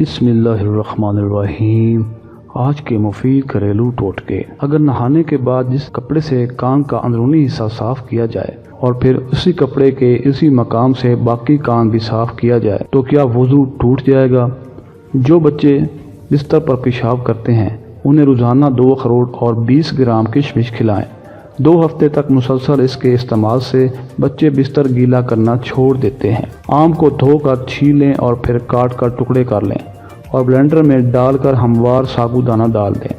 بسم اللہ الرحمن الرحیم۔ آج کے مفید گھریلو ٹوٹکے۔ اگر نہانے کے بعد جس کپڑے سے کان کا اندرونی حصہ صاف کیا جائے اور پھر اسی کپڑے کے اسی مقام سے باقی کان بھی صاف کیا جائے تو کیا وضو ٹوٹ جائے گا؟ جو بچے بستر پر پیشاب کرتے ہیں انہیں روزانہ 2 اخروٹ اور 20 گرام کشمش کھلائیں۔ 2 ہفتے تک مسلسل اس کے استعمال سے بچے بستر گیلا کرنا چھوڑ دیتے ہیں۔ آم کو دھو کر چھیلیں اور پھر کاٹ کر ٹکڑے کر لیں اور بلینڈر میں ڈال کر ہموار سابودانہ ڈال دیں۔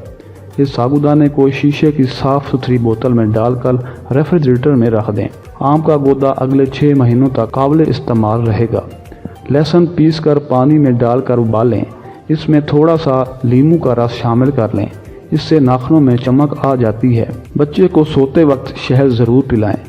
اس سابودانے کو شیشے کی صاف ستھری بوتل میں ڈال کر ریفریجریٹر میں رکھ دیں۔ آم کا گودا اگلے 6 مہینوں تک قابل استعمال رہے گا۔ لہسن پیس کر پانی میں ڈال کر ابالیں۔ اس میں تھوڑا سا لیموں کا رس شامل کر لیں، اس سے ناخنوں میں چمک آ جاتی ہے۔ بچے کو سوتے وقت شہد ضرور پلائیں۔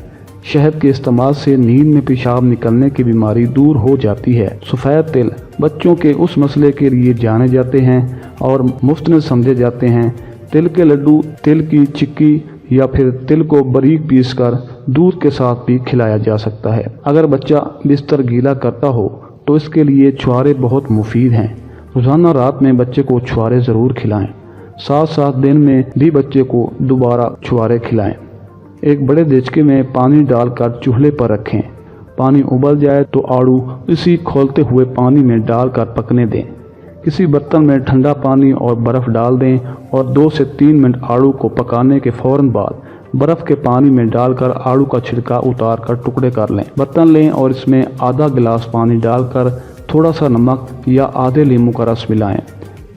شہد کے استعمال سے نیند میں پیشاب نکلنے کی بیماری دور ہو جاتی ہے۔ سفید تل بچوں کے اس مسئلے کے لیے جانے جاتے ہیں اور مفتند سمجھے جاتے ہیں۔ تل کے لڈو، تل کی چکی یا پھر تل کو باریک پیس کر دودھ کے ساتھ بھی کھلایا جا سکتا ہے۔ اگر بچہ بستر گیلا کرتا ہو تو اس کے لیے چھوارے بہت مفید ہیں۔ روزانہ رات میں بچے کو چھوارے ضرور کھلائیں۔ ساتھ دن میں بھی بچے کو دوبارہ چھوارے کھلائیں۔ ایک بڑے دیچکے میں پانی ڈال کر چولہے پر رکھیں۔ پانی ابل جائے تو آڑو اسی کھولتے ہوئے پانی میں ڈال کر پکنے دیں۔ کسی برتن میں ٹھنڈا پانی اور برف ڈال دیں اور 2 سے 3 منٹ آڑو کو پکانے کے فوراً بعد برف کے پانی میں ڈال کر آڑو کا چھلکا اتار کر ٹکڑے کر لیں۔ برتن لیں اور اس میں آدھا گلاس پانی ڈال کر تھوڑا سا نمک یا آدھے لیموں کا رس ملائیں۔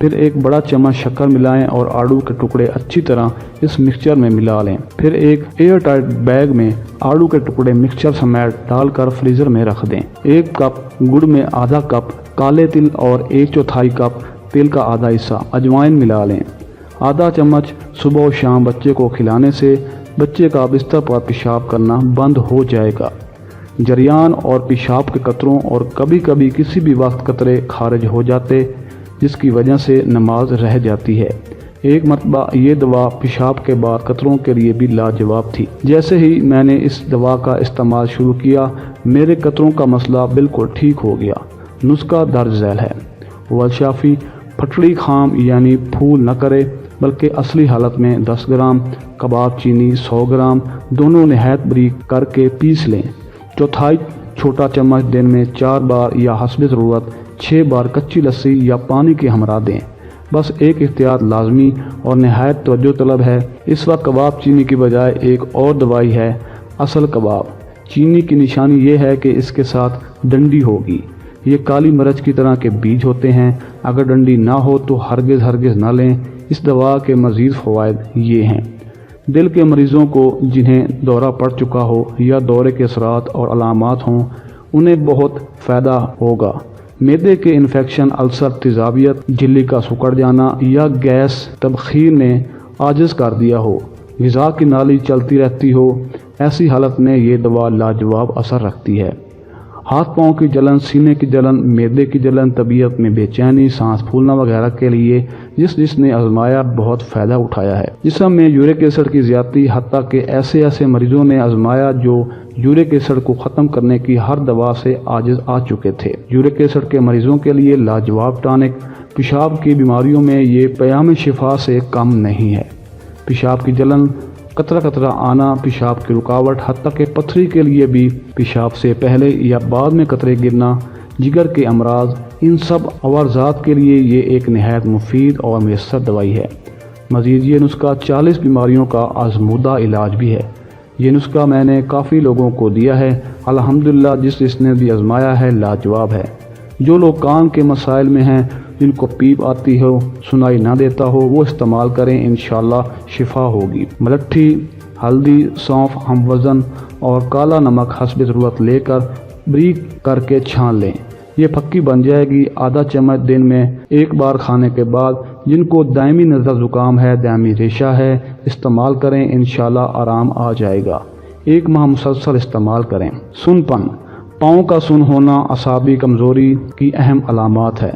پھر ایک بڑا چمچ شکر ملائیں اور آڑو کے ٹکڑے اچھی طرح اس مکسچر میں ملا لیں۔ پھر ایک ایئر ٹائٹ بیگ میں آڑو کے ٹکڑے مکسچر سمیت ڈال کر فریزر میں رکھ دیں۔ 1 کپ گڑ میں آدھا کپ کالے تل اور 1/4 کپ تل کا آدھا حصہ اجوائن ملا لیں۔ آدھا چمچ صبح و شام بچے کو کھلانے سے بچے کا بستر پر پیشاب کرنا بند ہو جائے گا۔ جریان اور پیشاب کے قطروں اور کبھی کبھی کسی بھی وقت قطرے خارج ہو جاتے جس کی وجہ سے نماز رہ جاتی ہے۔ ایک مرتبہ یہ دوا پیشاب کے بعد قطروں کے لیے بھی لاجواب تھی۔ جیسے ہی میں نے اس دوا کا استعمال شروع کیا میرے قطروں کا مسئلہ بالکل ٹھیک ہو گیا۔ نسخہ درج ذیل ہے۔ والشافی پھٹڑی خام یعنی پھول نہ کرے بلکہ اصلی حالت میں 10 گرام کباب چینی 100 گرام دونوں نہایت باریک کر کے پیس لیں۔ 1/4 چھوٹا چمچ دن میں 4 بار یا حسب ضرورت 6 بار کچی لسی یا پانی کے ہمراہ دیں۔ بس ایک احتیاط لازمی اور نہایت توجہ طلب ہے۔ اس وقت کباب چینی کی بجائے ایک اور دوائی ہے اصل کباب چینی کی نشانی یہ ہے کہ اس کے ساتھ ڈنڈی ہوگی۔ یہ کالی مرچ کی طرح کے بیج ہوتے ہیں۔ اگر ڈنڈی نہ ہو تو ہرگز نہ لیں۔ اس دوا کے مزید فوائد یہ ہیں۔ دل کے مریضوں کو جنہیں دورہ پڑ چکا ہو یا دورے کے اثرات اور علامات ہوں انہیں بہت فائدہ ہوگا۔ معدے کے انفیکشن، السر، تیزابیت، جھلی کا سکڑ جانا یا گیس تبخیر نے عاجز کر دیا ہو، غذا کی نالی چلتی رہتی ہو، ایسی حالت میں یہ دوا لاجواب اثر رکھتی ہے۔ ہاتھ پاؤں کی جلن، سینے کی جلن، معدے کی جلن، طبیعت میں بے چینی، سانس پھولنا وغیرہ کے لیے جس نے آزمایا بہت فائدہ اٹھایا ہے۔ جسم میں یورک ایسڈ کی زیادتی، حتیٰ کہ ایسے مریضوں نے آزمایا جو یورک ایسڈ کو ختم کرنے کی ہر دوا سے عاجز آ چکے تھے۔ یورک ایسڈ کے مریضوں کے لیے لاجواب ٹانک۔ پیشاب کی بیماریوں میں یہ پیام شفا سے کم نہیں ہے۔ پیشاب کی جلن، قطرہ آنا، پیشاب کی رکاوٹ، حتیٰ کہ پتھری کے لیے بھی پیشاب سے پہلے یا بعد میں قطرے گرنا، جگر کے امراض، ان سب عوارضات کے لیے یہ ایک نہایت مفید اور میسر دوائی ہے۔ مزید یہ نسخہ 40 بیماریوں کا آزمودہ علاج بھی ہے۔ یہ نسخہ میں نے کافی لوگوں کو دیا ہے، الحمدللہ جس نے بھی آزمایا ہے لاجواب ہے۔ جو لوگ کان کے مسائل میں ہیں، جن کو پیپ آتی ہو، سنائی نہ دیتا ہو، وہ استعمال کریں، انشاءاللہ شفا ہوگی۔ ملٹھی، ہلدی، سونف ہم وزن اور کالا نمک حسب ضرورت لے کر باریک کر کے چھان لیں۔ یہ پھکی بن جائے گی۔ آدھا چمچ دن میں 1 بار کھانے کے بعد۔ جن کو دائمی نزلہ زکام ہے، دائمی ریشہ ہے، استعمال کریں، انشاءاللہ آرام آ جائے گا۔ 1 ماہ مسلسل استعمال کریں۔ سن پن، پاؤں کا سن ہونا اعصابی کمزوری کی اہم علامات ہے۔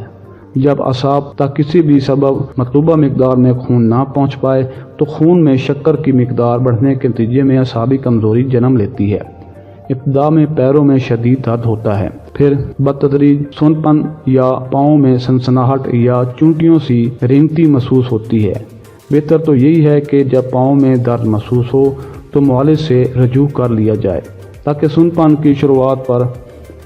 جب اعصاب تک کسی بھی سبب مطلوبہ مقدار میں خون نہ پہنچ پائے تو خون میں شکر کی مقدار بڑھنے کے نتیجے میں اعصابی کمزوری جنم لیتی ہے۔ ابتدا میں پیروں میں شدید درد ہوتا ہے، پھر بتدریج سونپن یا پاؤں میں سنسناہٹ یا چونٹیوں سی رینگتی محسوس ہوتی ہے۔ بہتر تو یہی ہے کہ جب پاؤں میں درد محسوس ہو تو معالج سے رجوع کر لیا جائے تاکہ سنپن کی شروعات پر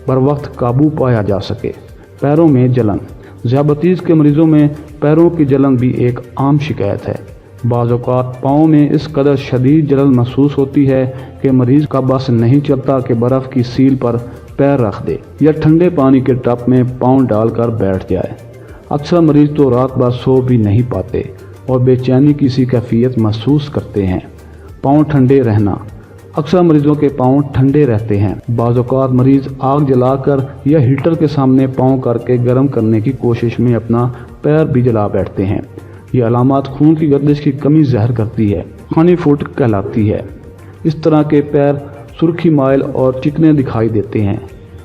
بروقت قابو پایا جا سکے۔ پیروں میں جلن۔ ذیابیطس کے مریضوں میں پیروں کی جلن بھی ایک عام شکایت ہے۔ بعض اوقات پاؤں میں اس قدر شدید جلن محسوس ہوتی ہے کہ مریض کا بس نہیں چلتا کہ برف کی سیل پر پیر رکھ دے یا ٹھنڈے پانی کے ٹب میں پاؤں ڈال کر بیٹھ جائے۔ اکثر مریض تو رات بھر سو بھی نہیں پاتے اور بے چینی کی سی کیفیت محسوس کرتے ہیں۔ پاؤں ٹھنڈے رہنا۔ اکثر مریضوں کے پاؤں ٹھنڈے رہتے ہیں۔ بعض اوقات مریض آگ جلا کر یا ہیٹر کے سامنے پاؤں کر کے گرم کرنے کی کوشش میں اپنا پیر بھی جلا بیٹھتے ہیں۔ یہ علامات خون کی گردش کی کمی ظاہر کرتی ہے، ہنی فوٹ کہلاتی ہے۔ اس طرح کے پیر سرخی مائل اور چکنے دکھائی دیتے ہیں۔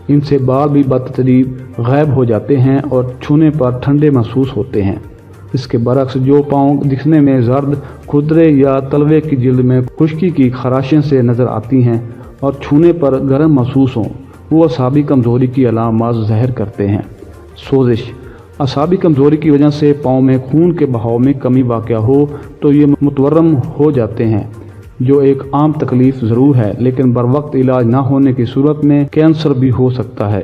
ان سے بال بھی بتدریج غائب ہو جاتے ہیں اور چھونے پر ٹھنڈے محسوس ہوتے ہیں۔ اس کے برعکس جو پاؤں دکھنے میں زرد، کھردرے یا تلوے کی جلد میں خشکی کی خراشیں سے نظر آتی ہیں اور چھونے پر گرم محسوس ہوں، وہ اعصابی کمزوری کی علامات ظاہر کرتے ہیں۔ سوزش۔ اعصابی کمزوری کی وجہ سے پاؤں میں خون کے بہاؤ میں کمی واقع ہو تو یہ متورم ہو جاتے ہیں، جو ایک عام تکلیف ضرور ہے، لیکن بروقت علاج نہ ہونے کی صورت میں کینسر بھی ہو سکتا ہے۔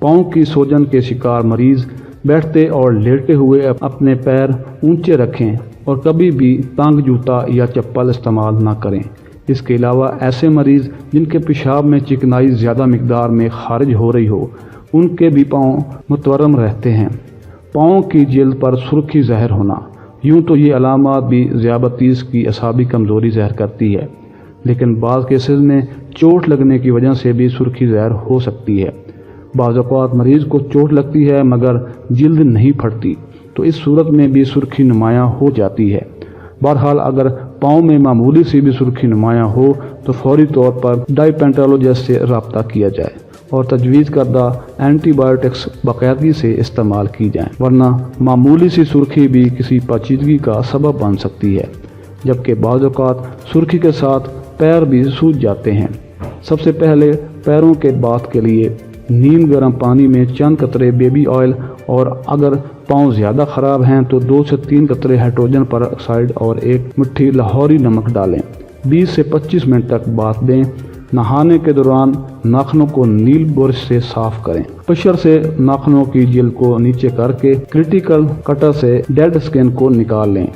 پاؤں کی سوجن کے شکار مریض بیٹھتے اور لیٹے ہوئے اپنے پیر اونچے رکھیں اور کبھی بھی تنگ جوتا یا چپل استعمال نہ کریں۔ اس کے علاوہ ایسے مریض جن کے پیشاب میں چکنائی زیادہ مقدار میں خارج ہو رہی ہو، ان کے بھی پاؤں متورم رہتے ہیں۔ پاؤں کی جلد پر سرخی ظاہر ہونا۔ یوں تو یہ علامات بھی ذیابیطس کی اعصابی کمزوری ظاہر کرتی ہے، لیکن بعض کیسز میں چوٹ لگنے کی وجہ سے بھی سرخی ظاہر ہو سکتی ہے۔ بعض اوقات مریض کو چوٹ لگتی ہے مگر جلد نہیں پھٹتی، تو اس صورت میں بھی سرخی نمایاں ہو جاتی ہے۔ بہرحال اگر پاؤں میں معمولی سی بھی سرخی نمایاں ہو تو فوری طور پر ڈائپینٹالوجسٹ سے رابطہ کیا جائے اور تجویز کردہ اینٹی بایوٹکس باقاعدگی سے استعمال کی جائیں، ورنہ معمولی سی سرخی بھی کسی پیچیدگی کا سبب بن سکتی ہے، جبکہ بعض اوقات سرخی کے ساتھ پیر بھی سوج جاتے ہیں۔ سب سے پہلے پیروں کے باتھ کے لیے نیم گرم پانی میں چند قطرے بیبی آئل اور اگر پاؤں زیادہ خراب ہیں تو 2 سے 3 قطرے ہائیڈروجن پر آکسائڈ اور 1 مٹھی لاہوری نمک ڈالیں۔ 20 سے 25 منٹ تک باتھ دیں۔ نہانے کے دوران ناخنوں کو نیل برش سے صاف کریں۔ پشر سے ناخنوں کی جلد کو نیچے کر کے کریٹیکل کٹر سے ڈیڈ سکن کو نکال لیں۔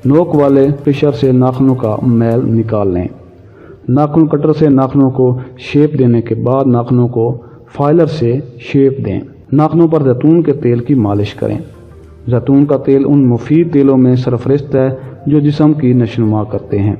نوک والے پشر سے ناخنوں کا میل نکال لیں۔ ناخن کٹر سے ناخنوں کو شیپ دینے کے بعد ناخنوں کو فائلر سے شیپ دیں۔ ناخنوں پر زیتون کے تیل کی مالش کریں۔ زیتون کا تیل ان مفید تیلوں میں سرفہرست ہے جو جسم کی نشوونما کرتے ہیں۔